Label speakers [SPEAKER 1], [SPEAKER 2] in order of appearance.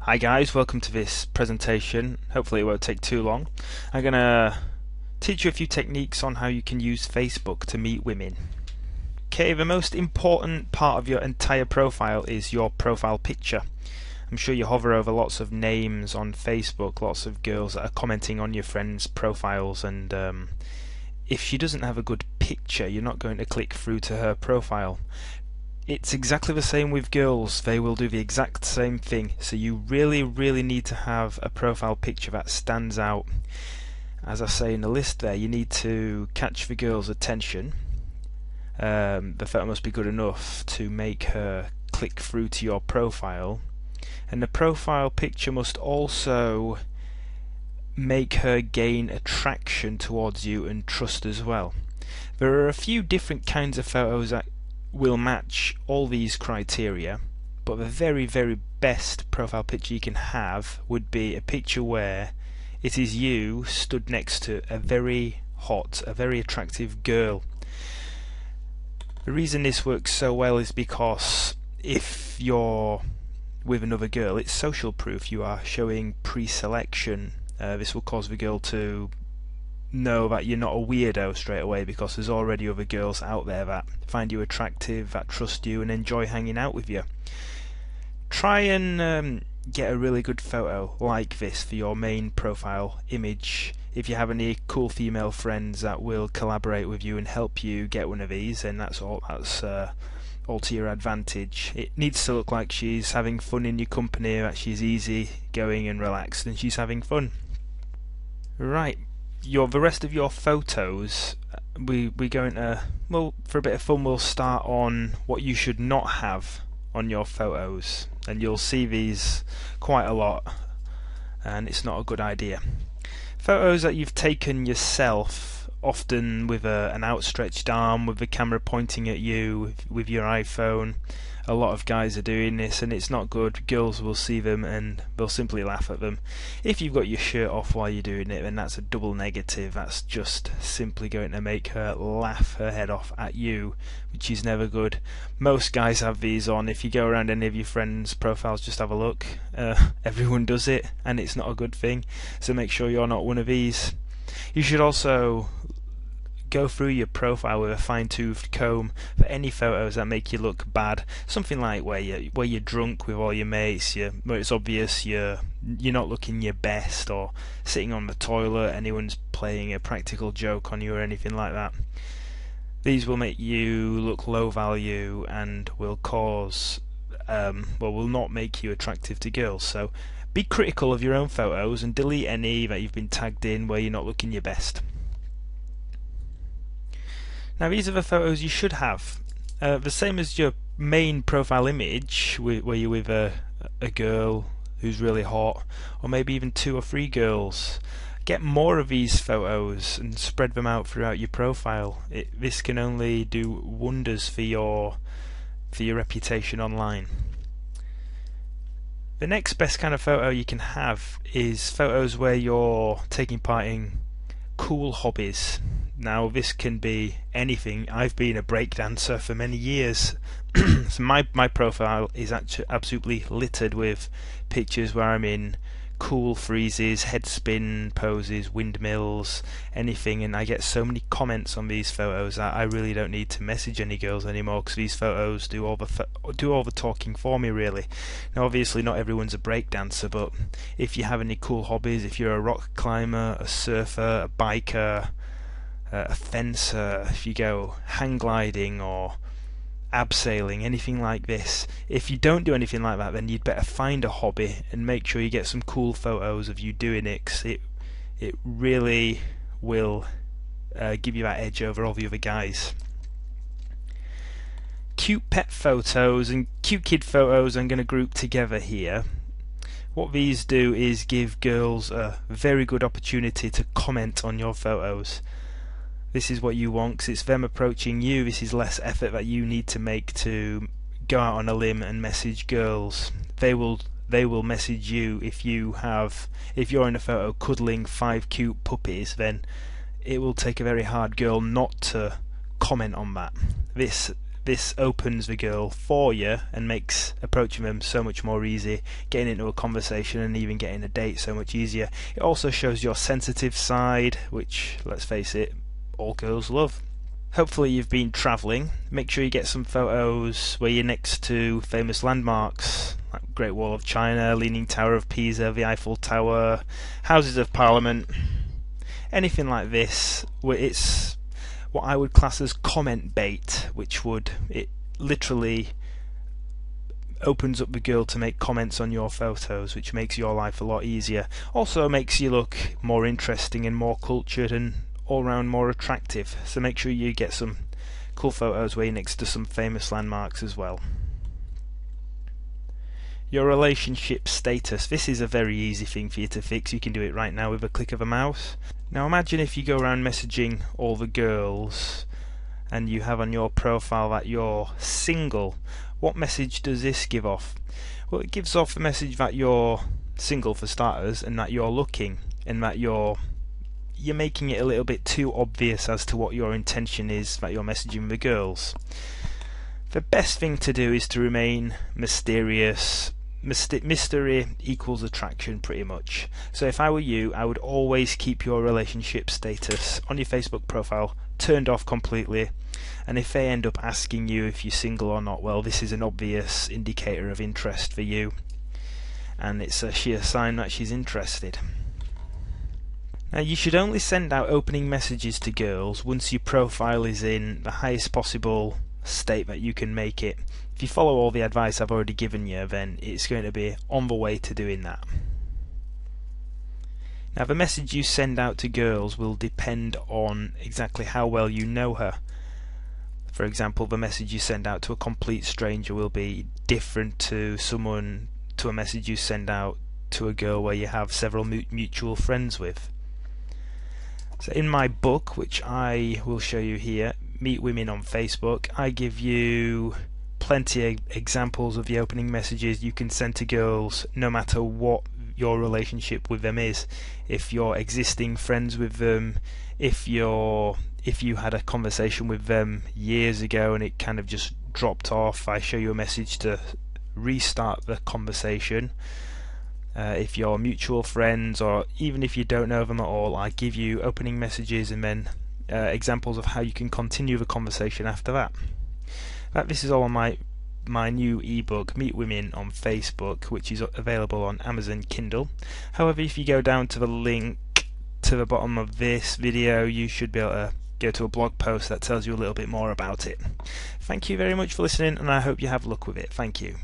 [SPEAKER 1] Hi guys, welcome to this presentation. Hopefully it won't take too long. I'm going to teach you a few techniques on how you can use Facebook to meet women. Okay, the most important part of your entire profile is your profile picture. I'm sure you hover over lots of names on Facebook, lots of girls that are commenting on your friends' profiles, and if she doesn't have a good picture, you're not going to click through to her profile. It's exactly the same with girls. They will do the exact same thing. So you really need to have a profile picture that stands out. As I say in the list there, you need to catch the girl's attention. The photo must be good enough to make her click through to your profile. And the profile picture must also make her gain attraction towards you and trust as well. There are a few different kinds of photos that will match all these criteria, but the very best profile picture you can have would be a picture where it is you stood next to a very hot, a very attractive girl. The reason this works so well is because if you're with another girl, it's social proof. You are showing pre-selection. This will cause the girl to know that you're not a weirdo straight away, because there's already other girls out there that find you attractive, that trust you and enjoy hanging out with you. Try and get a really good photo like this for your main profile image. If you have any cool female friends that will collaborate with you and help you get one of these, then that's all to your advantage. It needs to look like she's having fun in your company, that she's easy going and relaxed and she's having fun. Right, the rest of your photos, we're going to, well, for a bit of fun, we'll start on what you should not have on your photos, and you'll see these quite a lot, and it's not a good idea. Photos that you've taken yourself, often with an outstretched arm, with the camera pointing at you with your iPhone. A lot of guys are doing this and it's not good. Girls will see them and they'll simply laugh at them. If you've got your shirt off while you're doing it, then that's a double negative. That's just simply going to make her laugh her head off at you, which is never good. Most guys have these on. If you go around any of your friends' profiles, just have a look. Everyone does it and it's not a good thing, so make sure you're not one of these. You should also go through your profile with a fine-toothed comb for any photos that make you look bad. Something like where you're drunk with all your mates, where it's obvious you're not looking your best, or sitting on the toilet, anyone's playing a practical joke on you or anything like that. These will make you look low value and will cause will not make you attractive to girls. So be critical of your own photos and delete any that you've been tagged in where you're not looking your best. Now these are the photos you should have. The same as your main profile image, where you're with a girl who's really hot, or maybe even 2 or 3 girls. Get more of these photos and spread them out throughout your profile. This can only do wonders for your reputation online. The next best kind of photo you can have is photos where you're taking part in cool hobbies. Now this can be anything. I've been a breakdancer for many years. So my profile is actually absolutely littered with pictures where I'm in cool freezes, head spin poses, windmills, anything, and I get so many comments on these photos that I really don't need to message any girls anymore, because these photos do all the talking for me, really. Now obviously not everyone's a breakdancer, but if you have any cool hobbies, if you're a rock climber, a surfer, a biker, a fencer, if you go hang gliding or abseiling, anything like this. If you don't do anything like that, then you'd better find a hobby and make sure you get some cool photos of you doing it, 'cause it really will give you that edge over all the other guys. Cute pet photos and cute kid photos I'm going to group together here. What these do is give girls a very good opportunity to comment on your photos. This is what you want, because it's them approaching you. This is less effort that you need to make to go out on a limb and message girls. They will message you if you're in a photo cuddling 5 cute puppies. Then it will take a very hard girl not to comment on that. This this opens the girl for you and makes approaching them so much more easy, getting into a conversation and even getting a date so much easier. It also shows your sensitive side, which, let's face it, all girls love. Hopefully you've been travelling. Make sure you get some photos where you're next to famous landmarks like Great Wall of China, Leaning Tower of Pisa, the Eiffel Tower, Houses of Parliament, anything like this where it's what I would class as comment bait, it literally opens up the girl to make comments on your photos, which makes your life a lot easier. Also makes you look more interesting and more cultured and all round more attractive, so make sure you get some cool photos where you're next to some famous landmarks as well. Your relationship status. This is a very easy thing for you to fix. You can do it right now with a click of a mouse. Now imagine if you go around messaging all the girls and you have on your profile that you're single. What message does this give off? Well, it gives off the message that you're single for starters, and that you're looking, and that you're making it a little bit too obvious as to what your intention is that you're messaging the girls. The best thing to do is to remain mysterious. Mystery equals attraction, pretty much. So if I were you, I would always keep your relationship status on your Facebook profile turned off completely, and if they end up asking you if you're single or not, well, this is an obvious indicator of interest for you, and it's a sheer sign that she's interested. Now, you should only send out opening messages to girls once your profile is in the highest possible state that you can make it. If you follow all the advice I've already given you, then it's going to be on the way to doing that. Now, the message you send out to girls will depend on exactly how well you know her. For example, the message you send out to a complete stranger will be different to a message you send out to a girl where you have several mutual friends with. So in my book, which I will show you here, Meet Women on Facebook, I give you plenty of examples of the opening messages you can send to girls no matter what your relationship with them is. If you're existing friends with them, if you had a conversation with them years ago and it kind of just dropped off, I show you a message to restart the conversation. If you're mutual friends, or even if you don't know them at all, I give you opening messages and then examples of how you can continue the conversation after that. This is all on my new ebook, Meet Women on Facebook, which is available on Amazon Kindle. However, if you go down to the link to the bottom of this video, you should be able to go to a blog post that tells you a little bit more about it. Thank you very much for listening, and I hope you have luck with it. Thank you.